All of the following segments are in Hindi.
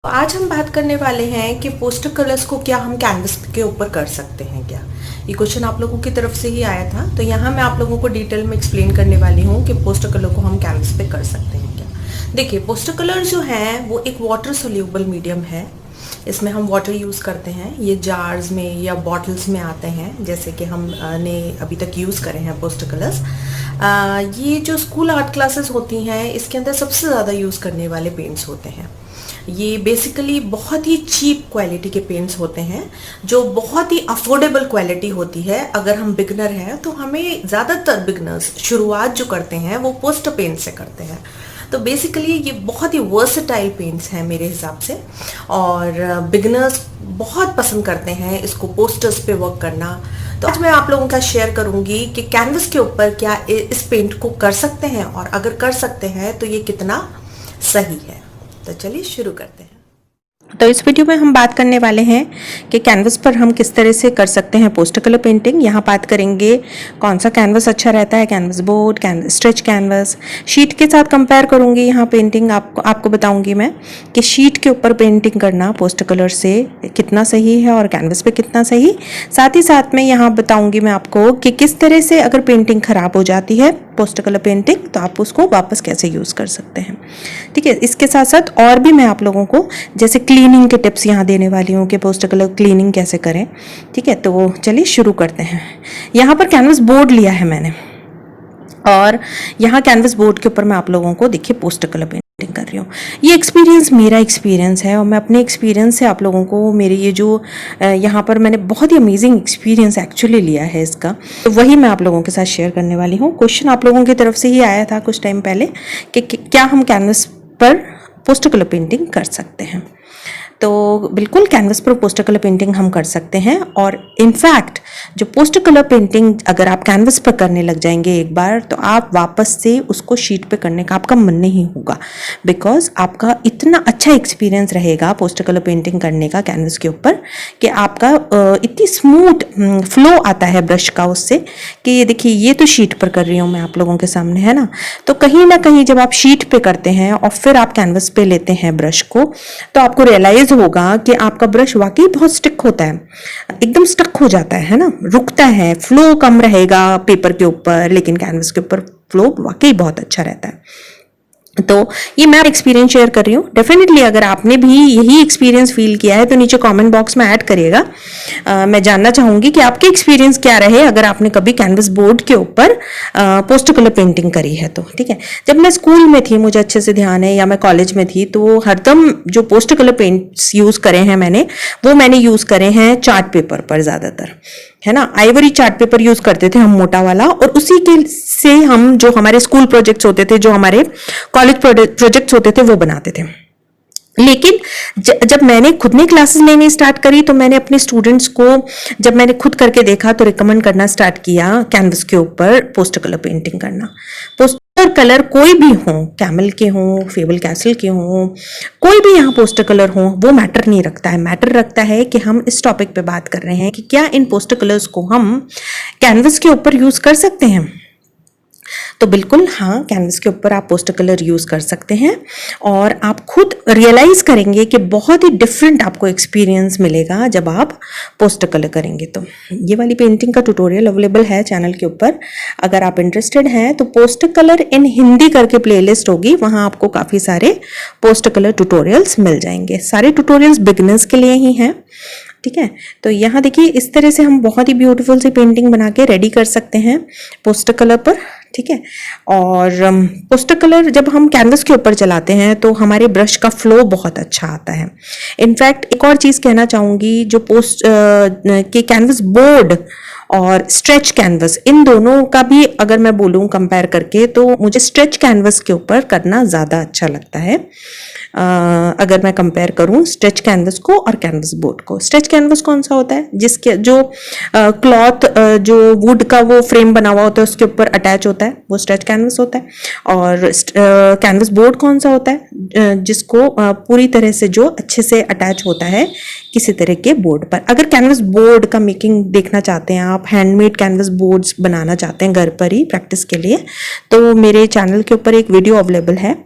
आज हम बात करने वाले हैं कि पोस्टर कलर्स को क्या हम कैनवस के ऊपर कर सकते हैं क्या। ये क्वेश्चन आप लोगों की तरफ से ही आया था, तो यहाँ मैं आप लोगों को डिटेल में एक्सप्लेन करने वाली हूँ कि पोस्टर कलर को हम कैनवस पे कर सकते हैं क्या। देखिए, पोस्टर कलर जो हैं वो एक वाटर सोल्यूबल मीडियम है। इसमें हम वाटर यूज़ करते हैं। ये जार्स में या बॉटल्स में आते हैं, जैसे कि हमने अभी तक यूज़ करे हैं पोस्टर कलर्स। ये जो स्कूल आर्ट क्लासेस होती हैं, इसके अंदर सबसे ज़्यादा यूज़ करने वाले पेंट्स होते हैं। ये बेसिकली बहुत ही चीप क्वालिटी के पेंट्स होते हैं, जो बहुत ही अफोर्डेबल क्वालिटी होती है। अगर हम बिगनर हैं तो हमें ज़्यादातर बिगनर्स शुरुआत जो करते हैं वो पोस्टर पेंट से करते हैं। तो बेसिकली ये बहुत ही वर्सेटाइल पेंट्स हैं मेरे हिसाब से, और बिगनर्स बहुत पसंद करते हैं इसको पोस्टर्स पे वर्क करना। तो आज मैं आप लोगों का शेयर करूंगी कि कैनवस के ऊपर क्या इस पेंट को कर सकते हैं, और अगर कर सकते हैं तो ये कितना सही है। तो चलिए शुरू करते हैं। तो इस वीडियो में हम बात करने वाले हैं कि कैनवस पर हम किस तरह से कर सकते हैं पोस्टर कलर पेंटिंग। यहाँ बात करेंगे कौन सा कैनवस अच्छा रहता है, canvas board, stretch canvas. Sheet के साथ कंपेयर करूँगी यहाँ पेंटिंग, आपको बताऊँगी मैं कि शीट के ऊपर पेंटिंग करना पोस्टर कलर से कितना सही है और कैनवस पे कितना सही। साथ ही साथ में यहाँ बताऊँगी मैं आपको कि किस तरह से अगर पेंटिंग ख़राब हो जाती है पोस्टर कलर पेंटिंग, तो आप उसको वापस कैसे यूज़ कर सकते हैं। ठीक है, इसके साथ साथ और भी मैं आप लोगों को जैसे क्लीनिंग के टिप्स यहाँ देने वाली हूँ कि पोस्टर कलर क्लीनिंग कैसे करें। ठीक है, तो चलिए शुरू करते हैं। यहाँ पर कैनवस बोर्ड लिया है मैंने, और यहाँ कैनवस बोर्ड के ऊपर मैं आप लोगों को देखिए पोस्टर कलर पेंटिंग कर रही हूँ। ये एक्सपीरियंस मेरा एक्सपीरियंस है, और मैं अपने एक्सपीरियंस से आप लोगों को मेरे ये जो यहाँ पर मैंने बहुत ही अमेजिंग एक्सपीरियंस एक्चुअली लिया है इसका, तो वही मैं आप लोगों के साथ शेयर करने वाली हूँ। क्वेश्चन आप लोगों की तरफ से ही आया था कुछ टाइम पहले कि क्या हम कैनवस पर पोस्टर कलर पेंटिंग कर सकते हैं। तो बिल्कुल कैनवस पर पोस्टर कलर पेंटिंग हम कर सकते हैं, और इनफैक्ट जो पोस्टर कलर पेंटिंग अगर आप कैनवस पर करने लग जाएंगे एक बार, तो आप वापस से उसको शीट पे करने का आपका मन नहीं होगा, बिकॉज आपका इतना अच्छा एक्सपीरियंस रहेगा पोस्टर कलर पेंटिंग करने का कैनवस के ऊपर कि आपका इतनी स्मूथ फ्लो आता है ब्रश का उससे कि ये देखिए, ये तो शीट पर कर रही हूँ मैं आप लोगों के सामने, है ना। तो कहीं ना कहीं जब आप शीट पे करते हैं और फिर आप कैनवस पे लेते हैं ब्रश को, तो आपको रियलाइज होगा कि आपका ब्रश वाकई बहुत स्टिक होता है, एकदम स्टक हो जाता है ना, रुकता है, फ्लो कम रहेगा पेपर के ऊपर, लेकिन कैनवस के ऊपर फ्लो वाकई बहुत अच्छा रहता है। तो ये मैं एक्सपीरियंस शेयर कर रही हूँ। डेफिनेटली अगर आपने भी यही एक्सपीरियंस फील किया है तो नीचे कमेंट बॉक्स में ऐड करिएगा। मैं जानना चाहूँगी कि आपके एक्सपीरियंस क्या रहे अगर आपने कभी कैनवस बोर्ड के ऊपर पोस्टर कलर पेंटिंग करी है तो। ठीक है, जब मैं स्कूल में थी, मुझे अच्छे से ध्यान है, या मैं कॉलेज में थी, तो हरदम जो पोस्टर कलर पेंट्स यूज़ करे हैं मैंने यूज़ करे हैं चार्ट पेपर पर ज़्यादातर, है ना। आइवरी चार्ट पेपर यूज करते थे हम, मोटा वाला, और उसी के से हम जो हमारे स्कूल प्रोजेक्ट्स होते थे, जो हमारे कॉलेज प्रोजेक्ट्स होते थे, वो बनाते थे। लेकिन जब मैंने खुद ने क्लासेस लेनी स्टार्ट करी, तो मैंने अपने स्टूडेंट्स को, जब मैंने खुद करके देखा, तो रिकमेंड करना स्टार्ट किया कैनवस के ऊपर पोस्टर कलर पेंटिंग करना। पोस्टर कलर कोई भी हो, कैमल के हो, फेबल कैसल के हो, कोई भी यहाँ पोस्टर कलर हो, वो मैटर नहीं रखता है। मैटर रखता है कि हम इस टॉपिक पे बात कर रहे हैं कि क्या इन पोस्टर कलर्स को हम कैनवस के ऊपर यूज कर सकते हैं। तो बिल्कुल हाँ, कैनवस के ऊपर आप पोस्टर कलर यूज़ कर सकते हैं, और आप खुद रियलाइज़ करेंगे कि बहुत ही डिफरेंट आपको एक्सपीरियंस मिलेगा जब आप पोस्टर कलर करेंगे। तो ये वाली पेंटिंग का ट्यूटोरियल अवेलेबल है चैनल के ऊपर, अगर आप इंटरेस्टेड हैं तो पोस्टर कलर इन हिंदी करके प्लेलिस्ट होगी, वहाँ आपको काफ़ी सारे पोस्टर कलर ट्यूटोरियल्स मिल जाएंगे। सारे ट्यूटोरियल्स बिगिनर्स के लिए ही हैं। ठीक है, तो यहाँ देखिए, इस तरह से हम बहुत ही ब्यूटीफुल सी पेंटिंग बना के रेडी कर सकते हैं पोस्टर कलर पर। ठीक है, और पोस्टर कलर जब हम कैनवस के ऊपर चलाते हैं तो हमारे ब्रश का फ्लो बहुत अच्छा आता है। इनफैक्ट एक और चीज़ कहना चाहूँगी, जो के कैनवस बोर्ड और स्ट्रेच कैनवस, इन दोनों का भी अगर मैं बोलूँ कंपेयर करके, तो मुझे स्ट्रेच कैनवस के ऊपर करना ज़्यादा अच्छा लगता है। अगर मैं कंपेयर करूं स्ट्रेच कैनवस को और कैनवस बोर्ड को। स्ट्रेच कैनवस कौन सा होता है, जिसके जो क्लॉथ जो वुड का वो फ्रेम बना हुआ होता है उसके ऊपर अटैच होता है, वो स्ट्रेच कैनवस होता है। और कैनवस बोर्ड कौन सा होता है, जिसको पूरी तरह से जो अच्छे से अटैच होता है किसी तरह के बोर्ड पर। अगर कैनवस बोर्ड का मेकिंग देखना चाहते हैं आप, हैंडमेड कैनवस बोर्ड्स बनाना चाहते हैं घर पर ही प्रैक्टिस के लिए, तो मेरे चैनल के ऊपर एक वीडियो अवेलेबल है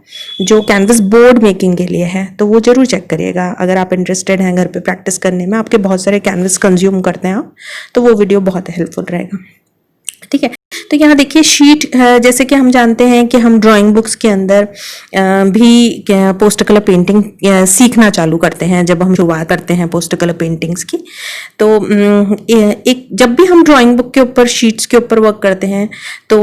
जो कैनवस बोर्ड मेकिंग पेंटिंग के लिए है, तो वो जरूर चेक करिएगा। अगर आप इंटरेस्टेड हैं घर पे प्रैक्टिस करने में, आपके बहुत सारे कैनवस कंज्यूम करते हैं आप, तो वो वीडियो बहुत हेल्पफुल रहेगा। ठीक है, तो यहाँ देखिए शीट, जैसे कि हम जानते हैं कि हम ड्राइंग बुक्स के अंदर भी पोस्टर कलर पेंटिंग सीखना चालू करते हैं जब हम शुरुआत करते हैं पोस्टर कलर पेंटिंग्स की। तो एक जब भी हम ड्राइंग बुक के ऊपर शीट्स के ऊपर वर्क करते हैं तो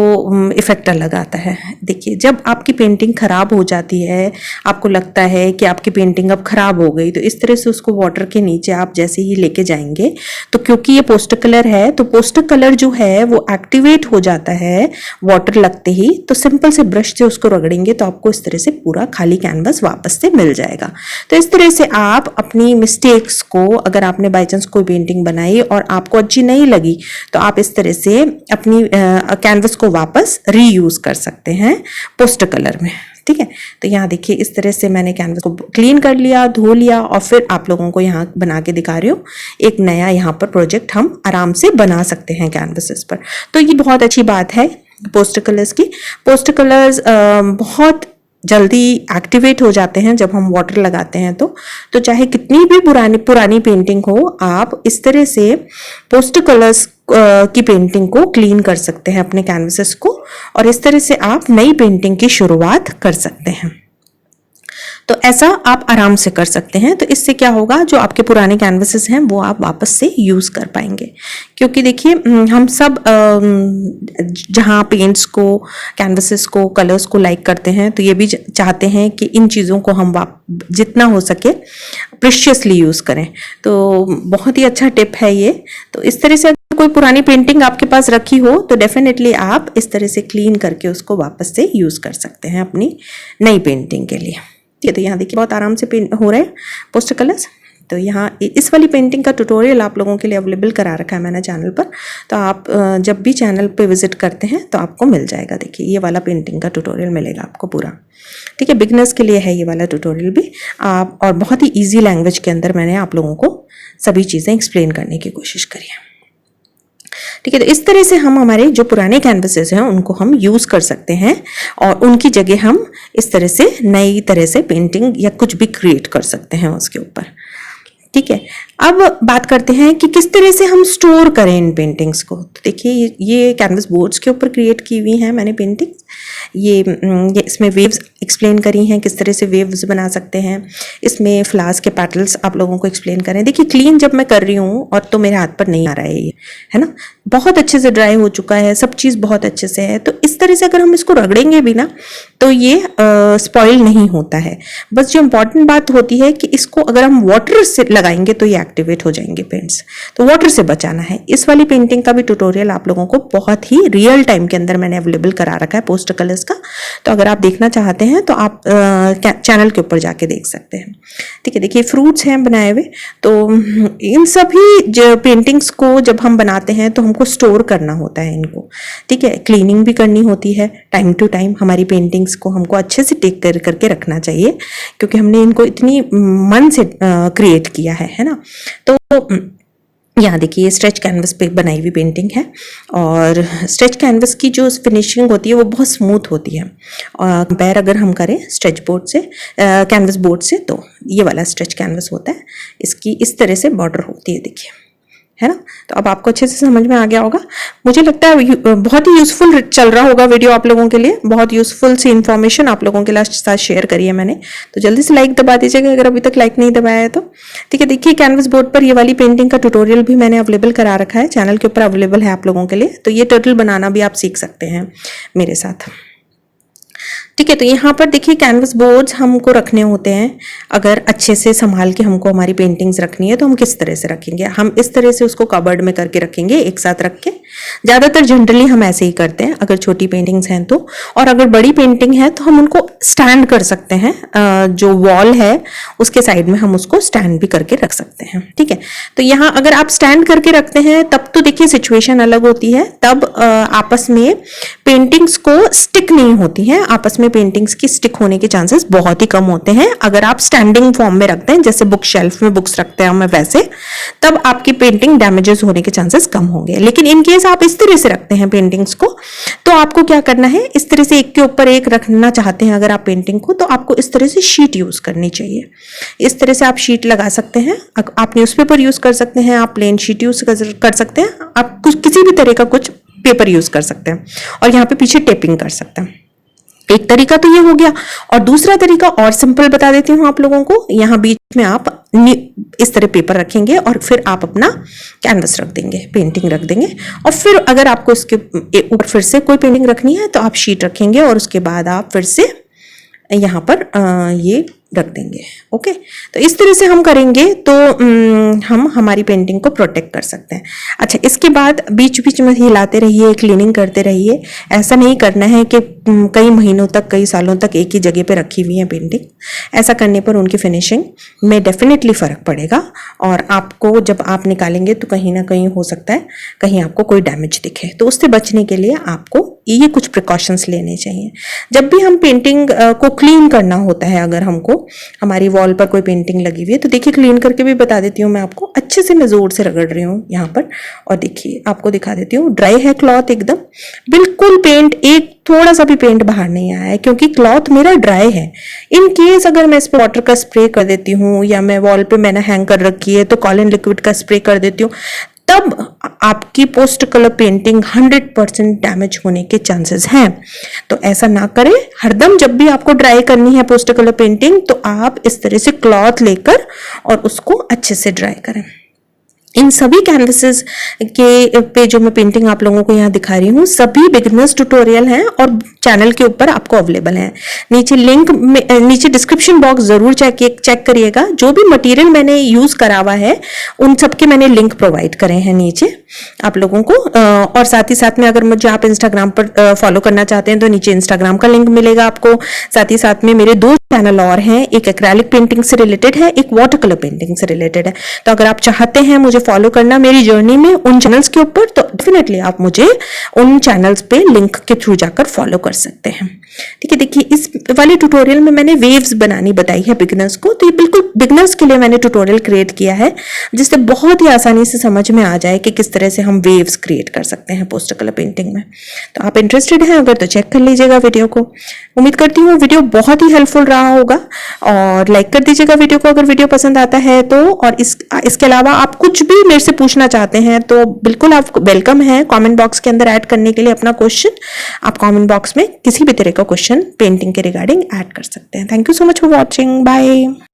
इफेक्ट अलग आता है। देखिए, जब आपकी पेंटिंग खराब हो जाती है, आपको लगता है कि आपकी पेंटिंग अब खराब हो गई, तो इस तरह से उसको वाटर के नीचे आप जैसे ही लेके जाएंगे, तो क्योंकि ये पोस्टर कलर है, तो पोस्टर कलर जो है वो एक्टिवेट हो जाता है वाटर लगते ही। तो सिंपल से ब्रश से उसको रगड़ेंगे तो आपको इस तरह से पूरा खाली कैनवस वापस से मिल जाएगा। तो इस तरह से आप अपनी मिस्टेक्स को, अगर आपने बाय चांस कोई पेंटिंग बनाई और आपको अच्छी नहीं लगी, तो आप इस तरह से अपनी कैनवस को वापस रीयूज कर सकते हैं पोस्टर कलर में। ठीक है, तो यहाँ देखिए इस तरह से मैंने कैनवस को क्लीन कर लिया, धो लिया, और फिर आप लोगों को यहाँ बना के दिखा रही हूँ। एक नया यहाँ पर प्रोजेक्ट हम आराम से बना सकते हैं कैनवसेस पर। तो ये बहुत अच्छी बात है पोस्टर कलर्स की। पोस्टर कलर्स बहुत जल्दी एक्टिवेट हो जाते हैं जब हम वाटर लगाते हैं। तो चाहे कितनी भी पुरानी पेंटिंग हो, आप इस तरह से पोस्टर कलर्स की पेंटिंग को क्लीन कर सकते हैं अपने कैनवसेस को, और इस तरह से आप नई पेंटिंग की शुरुआत कर सकते हैं। तो ऐसा आप आराम से कर सकते हैं। तो इससे क्या होगा, जो आपके पुराने कैनवसेस हैं वो आप वापस से यूज कर पाएंगे। क्योंकि देखिए हम सब जहाँ पेंट्स को, कैनवसेस को, कलर्स को लाइक करते हैं, तो ये भी चाहते हैं कि इन चीज़ों को हम जितना हो सके प्रीशियसली यूज करें। तो बहुत ही अच्छा टिप है ये। तो इस तरह से कोई पुरानी पेंटिंग आपके पास रखी हो तो डेफिनेटली आप इस तरह से क्लीन करके उसको वापस से यूज कर सकते हैं अपनी नई पेंटिंग के लिए। तो यहाँ देखिए बहुत आराम से हो रहे हैं पोस्टर कलर्स। तो यहाँ इस वाली पेंटिंग का ट्यूटोरियल आप लोगों के लिए अवेलेबल करा रखा है मैंने चैनल पर। तो आप जब भी चैनल पे विजिट करते हैं तो आपको मिल जाएगा। देखिए ये वाला पेंटिंग का ट्यूटोरियल मिलेगा आपको पूरा। ठीक है, बिगनर्स के लिए है ये वाला ट्यूटोरियल भी। आप और बहुत ही ईजी लैंग्वेज के अंदर मैंने आप लोगों को सभी चीज़ें एक्सप्लेन करने की कोशिश करी है। ठीक है, तो इस तरह से हम हमारे जो पुराने कैनवसेस हैं उनको हम यूज कर सकते हैं, और उनकी जगह हम इस तरह से नई तरह से पेंटिंग या कुछ भी क्रिएट कर सकते हैं उसके ऊपर। ठीक है, अब बात करते हैं कि किस तरह से हम स्टोर करें इन पेंटिंग्स को। तो देखिए ये कैनवस बोर्ड्स के ऊपर क्रिएट की हुई हैं मैंने पेंटिंग्स। ये इसमें वेव्स एक्सप्लेन करी हैं, किस तरह से वेव्स बना सकते हैं। इसमें फ्लावर्स के पेटल्स आप लोगों को एक्सप्लेन करें। देखिए क्लीन जब मैं कर रही हूँ और तो मेरे हाथ पर नहीं आ रहा है ये, है ना, बहुत अच्छे से ड्राई हो चुका है, सब चीज़ बहुत अच्छे से है। तो इस तरह से अगर हम इसको रगड़ेंगे भी ना तो ये स्पॉइल नहीं होता है। बस जो इम्पॉर्टेंट बात होती है कि इसको अगर हम वाटर से लगाएंगे तो ये एक्टिवेट हो जाएंगे पेंट्स, तो वाटर से बचाना है। इस वाली पेंटिंग का भी ट्यूटोरियल आप लोगों को बहुत ही रियल टाइम के अंदर मैंने अवेलेबल करा रखा है पोस्टर कलर्स का। तो अगर आप देखना चाहते हैं तो आप चैनल के ऊपर जाके देख सकते हैं। ठीक है, देखिए फ्रूट्स हैं बनाए हुए। तो इन सभी जो पेंटिंग्स को जब हम बनाते हैं तो हमको स्टोर करना होता है इनको। ठीक है, क्लीनिंग भी करनी होती है टाइम टू टाइम। हमारी पेंटिंग्स को हमको अच्छे से टेक कर करके रखना चाहिए, क्योंकि हमने इनको इतनी मन से क्रिएट किया है ना। तो यहाँ देखिए स्ट्रेच कैनवस पे बनाई हुई पेंटिंग है, और स्ट्रेच कैनवस की जो फिनिशिंग होती है वो बहुत स्मूथ होती है। और कंपेयर अगर हम करें स्ट्रेच बोर्ड से, कैनवस बोर्ड से, तो ये वाला स्ट्रेच कैनवस होता है, इसकी इस तरह से बॉर्डर होती है, देखिए, है ना। तो अब आपको अच्छे से समझ में आ गया होगा। मुझे लगता है बहुत ही यूजफुल चल रहा होगा वीडियो आप लोगों के लिए। बहुत यूजफुल सी इन्फॉर्मेशन आप लोगों के साथ शेयर करी है मैंने। तो जल्दी से लाइक दबा दीजिएगा अगर अभी तक लाइक नहीं दबाया है तो। ठीक है, देखिए कैनवस बोर्ड पर ये वाली पेंटिंग का ट्यूटोरियल भी मैंने अवेलेबल करा रखा है, चैनल के ऊपर अवेलेबल है आप लोगों के लिए। तो ये टर्टल बनाना भी आप सीख सकते हैं मेरे साथ। ठीक है, तो यहाँ पर देखिए कैनवस बोर्ड्स हमको रखने होते हैं। अगर अच्छे से संभाल के हमको हमारी पेंटिंग्स रखनी है तो हम किस तरह से रखेंगे। हम इस तरह से उसको कबर्ड में करके रखेंगे, एक साथ रख के। ज़्यादातर जनरली हम ऐसे ही करते हैं अगर छोटी पेंटिंग्स हैं तो। और अगर बड़ी पेंटिंग है तो हम उनको स्टैंड कर सकते हैं, जो वॉल है उसके साइड में हम उसको स्टैंड भी करके रख सकते हैं। ठीक है, तो यहाँ अगर आप स्टैंड करके रखते हैं तब तो देखिए सिचुएशन अलग होती है। तब आपस में पेंटिंग्स को स्टिक नहीं होती है, आपस में में पेंटिंग्स की स्टिक होने के चांसेस बहुत ही कम होते हैं। अगर आप स्टैंडिंग फॉर्म में रखते हैं, जैसे बुक शेल्फ में बुक्स रखते हैं हम वैसे, तब आपकी पेंटिंग डैमेजेस होने के चांसेस कम होंगे। लेकिन इन केस आप इस तरह से रखते हैं पेंटिंग्स को, तो आपको क्या करना है, इस तरह से एक के ऊपर एक रखना चाहते हैं अगर आप पेंटिंग को, तो आपको इस तरह से शीट यूज करनी चाहिए। इस तरह से आप शीट लगा सकते हैं। आप न्यूज़पेपर यूज कर सकते हैं, आप प्लेन शीट यूज कर सकते हैं, आप कुछ किसी भी तरह का कुछ पेपर यूज कर सकते हैं और यहाँ पे पीछे टेपिंग कर सकते हैं। एक तरीका तो ये हो गया, और दूसरा तरीका और सिंपल बता देती हूँ आप लोगों को। यहाँ बीच में आप इस तरह पेपर रखेंगे और फिर आप अपना कैनवस रख देंगे, पेंटिंग रख देंगे, और फिर अगर आपको इसके ऊपर फिर से कोई पेंटिंग रखनी है तो आप शीट रखेंगे और उसके बाद आप फिर से यहाँ पर ये रख देंगे। ओके, तो इस तरह से हम करेंगे तो हम हमारी पेंटिंग को प्रोटेक्ट कर सकते हैं। अच्छा, इसके बाद बीच बीच में हिलाते रहिए, क्लीनिंग करते रहिए। ऐसा नहीं करना है कि कई महीनों तक, कई सालों तक एक ही जगह पे रखी हुई है पेंटिंग। ऐसा करने पर उनकी फिनिशिंग में डेफिनेटली फ़र्क पड़ेगा, और आपको जब आप निकालेंगे तो कहीं ना कहीं हो सकता है कहीं आपको कोई डैमेज दिखे। तो उससे बचने के लिए आपको ये कुछ प्रिकॉशंस लेने चाहिए। जब भी हम पेंटिंग को क्लीन करना होता है, अगर हमको हमारी वॉल पर कोई पेंटिंग लगी हुई है, तो देखिए क्लीन करके भी बता देती हूँ मैं आपको। अच्छे से मैं जोर से रगड़ रही हूँ यहाँ पर, और देखिए आपको दिखा देती हूँ। ड्राई है क्लॉथ एकदम, बिल्कुल पेंट, एक थोड़ा सा भी पेंट बाहर नहीं आया है, क्योंकि क्लॉथ मेरा ड्राई है। इन केस अगर मैं इस पर वाटर का स्प्रे कर देती हूँ, या मैं वॉल पे मैंने हैंग कर रखी है तो कॉलिन लिक्विड का स्प्रे कर देती हूँ, तब आपकी पोस्ट कलर पेंटिंग 100% डैमेज होने के चांसेस हैं। तो ऐसा ना करें। हरदम जब भी आपको ड्राई करनी है पोस्ट कलर पेंटिंग, तो आप इस तरह से क्लॉथ लेकर और उसको अच्छे से ड्राई करें। इन सभी कैनवसेस के पे जो मैं पेंटिंग आप लोगों को यहाँ दिखा रही हूँ, सभी बिगिनर्स ट्यूटोरियल हैं और चैनल के ऊपर आपको अवेलेबल हैं। नीचे लिंक में, नीचे डिस्क्रिप्शन बॉक्स जरूर चेक करिएगा। जो भी मटेरियल मैंने यूज करा हुआ है उन सब के मैंने लिंक प्रोवाइड करे हैं नीचे आप लोगों को। और साथ ही साथ में अगर मुझे आप इंस्टाग्राम पर फॉलो करना चाहते हैं तो नीचे इंस्टाग्राम का लिंक मिलेगा आपको। साथ ही साथ में मेरे 2 चैनल और हैं, एक एक्रेलिक पेंटिंग से रिलेटेड है, एक वाटर कलर पेंटिंग से रिलेटेड है। तो अगर आप चाहते हैं मुझे फॉलो करना मेरी जर्नी में उन चैनल्स के ऊपर, तो डेफिनेटली आप मुझे उन चैनल्स पे लिंक के थ्रू जाकर फॉलो कर सकते हैं। ठीक है, देखिए इस वाले ट्यूटोरियल में मैंने वेव्स बनानी बताई है बिगिनर्स को। तो ये बिल्कुल बिगिनर्स के लिए मैंने ट्यूटोरियल क्रिएट किया है, जिससे बहुत ही आसानी से समझ में आ जाए कि किस तरह से हम वेव्स क्रिएट कर सकते हैं पोस्टर कलर पेंटिंग में। तो आप इंटरेस्टेड हैं अगर, तो चेक कर लीजिएगा वीडियो को। उम्मीद करती हूँ वीडियो बहुत ही हेल्पफुल रहा होगा, और लाइक कर दीजिएगा वीडियो को अगर वीडियो पसंद आता है तो। और इसके अलावा आप कुछ भी मेरे से पूछना चाहते हैं तो बिल्कुल आप वेलकम है कमेंट बॉक्स के अंदर ऐड करने के लिए अपना क्वेश्चन। आप कमेंट बॉक्स में किसी भी तरह का क्वेश्चन पेंटिंग के रिगार्डिंग ऐड कर सकते हैं। Thank you so much for watching, bye.